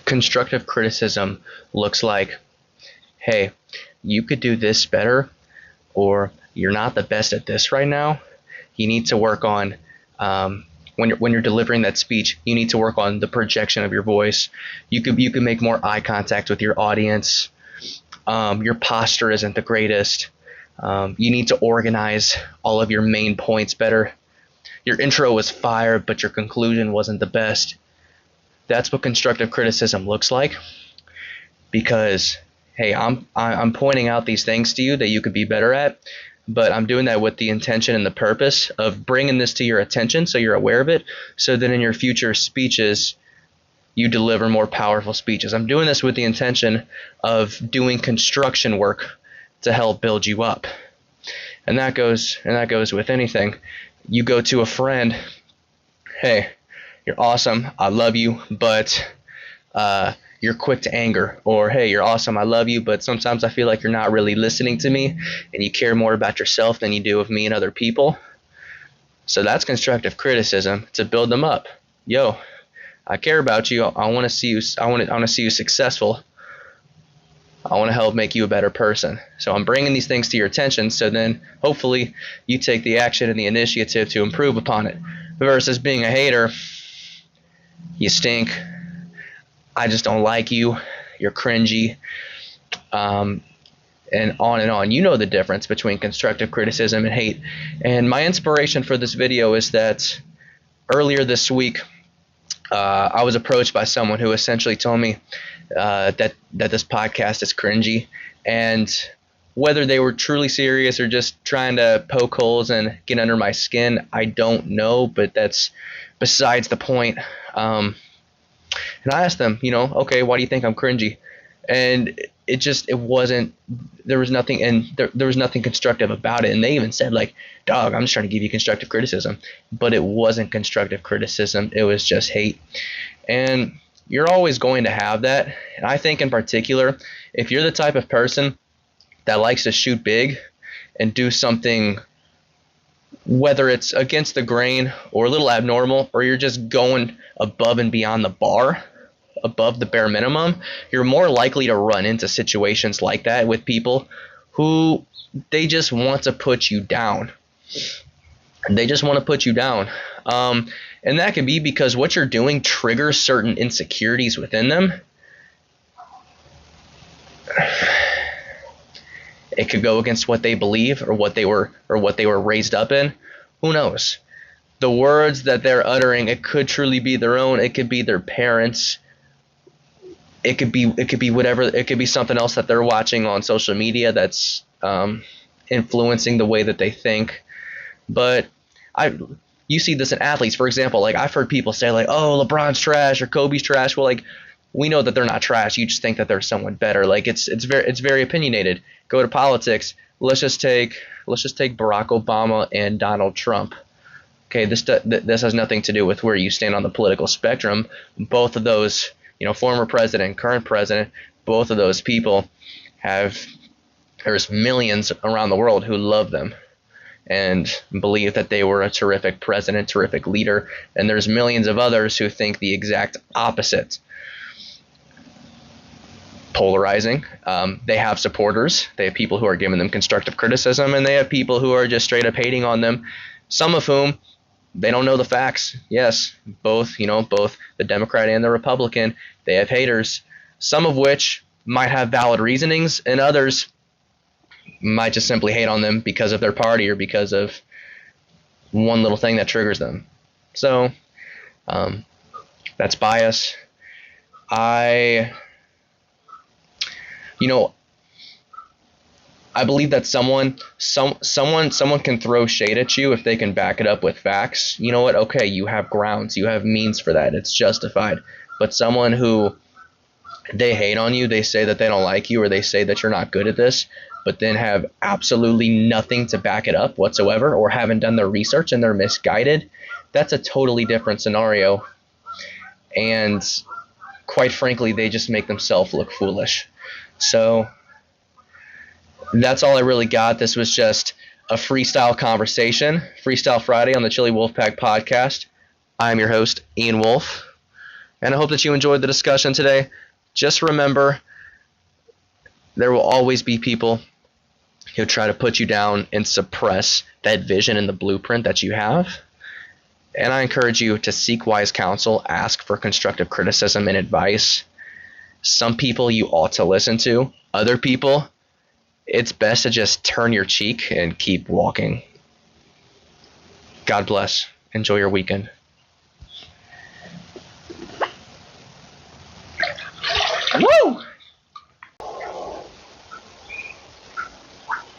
Constructive criticism looks like, hey, you could do this better, or you're not the best at this right now. You need to work on when you're delivering that speech. You need to work on the projection of your voice. You could make more eye contact with your audience. Your posture isn't the greatest. You need to organize all of your main points better. Your intro was fire, but your conclusion wasn't the best. That's what constructive criticism looks like. Because, hey, I'm pointing out these things to you that you could be better at, but I'm doing that with the intention and the purpose of bringing this to your attention so you're aware of it, so that in your future speeches you deliver more powerful speeches. I'm doing this with the intention of doing construction work to help build you up. And that goes with anything. You go to a friend, hey, you're awesome, I love you, but you're quick to anger. Or, hey, you're awesome, I love you, but sometimes I feel like you're not really listening to me and you care more about yourself than you do of me and other people. So that's constructive criticism to build them up. Yo, I care about you. I want to see you. I want to see you successful. I want to help make you a better person. So I'm bringing these things to your attention, so then hopefully you take the action and the initiative to improve upon it. Versus being a hater, you stink, I just don't like you, you're cringy, and on and on. You know the difference between constructive criticism and hate. And my inspiration for this video is that earlier this week, I was approached by someone who essentially told me that this podcast is cringy, and whether they were truly serious or just trying to poke holes and get under my skin, I don't know, but that's besides the point. And I asked them, okay, why do you think I'm cringy? And it wasn't, there was nothing, and there was nothing constructive about it. And they even said, like, dog, I'm just trying to give you constructive criticism. But it wasn't constructive criticism. It was just hate. And you're always going to have that. And I think in particular, if you're the type of person that likes to shoot big and do something, whether it's against the grain or a little abnormal, or you're just going above and beyond the bar, above the bare minimum, you're more likely to run into situations like that with people who they just want to put you down. They just want to put you down. And that could be because what you're doing triggers certain insecurities within them. It could go against what they believe or what they were raised up in. Who knows? The words that they're uttering, it could truly be their own. It could be their parents. It could be whatever. It could be something else that they're watching on social media that's influencing the way that they think. But you see this in athletes, for example. Like, I've heard people say, like, oh, LeBron's trash or Kobe's trash. Well, like, we know that they're not trash. You just think that there's someone better. Like, it's very opinionated. Go to politics. Let's just take Barack Obama and Donald Trump. Okay, this has nothing to do with where you stand on the political spectrum. Both of those, former president, current president, both of those people there's millions around the world who love them and believe that they were a terrific president, terrific leader, and there's millions of others who think the exact opposite. Polarizing. They have supporters. They have people who are giving them constructive criticism, and they have people who are just straight up hating on them, some of whom they don't know the facts. Yes, both the Democrat and the Republican, they have haters, some of which might have valid reasonings, and others might just simply hate on them because of their party or because of one little thing that triggers them. So that's bias. I believe that someone can throw shade at you if they can back it up with facts. You know what? Okay, you have grounds, you have means for that. It's justified. But someone who they hate on you, they say that they don't like you, or they say that you're not good at this, but then have absolutely nothing to back it up whatsoever, or haven't done their research and they're misguided, that's a totally different scenario. And quite frankly, they just make themselves look foolish. So that's all I really got. This was just a freestyle conversation, Freestyle Friday on the Chili Wolfpack podcast. I'm your host, Ian Wolf, And I hope that you enjoyed the discussion today. Just remember, there will always be people who try to put you down and suppress that vision and the blueprint that you have. And I encourage you to seek wise counsel, ask for constructive criticism and advice. Some people you ought to listen to. Other people, it's best to just turn your cheek and keep walking. God bless. Enjoy your weekend.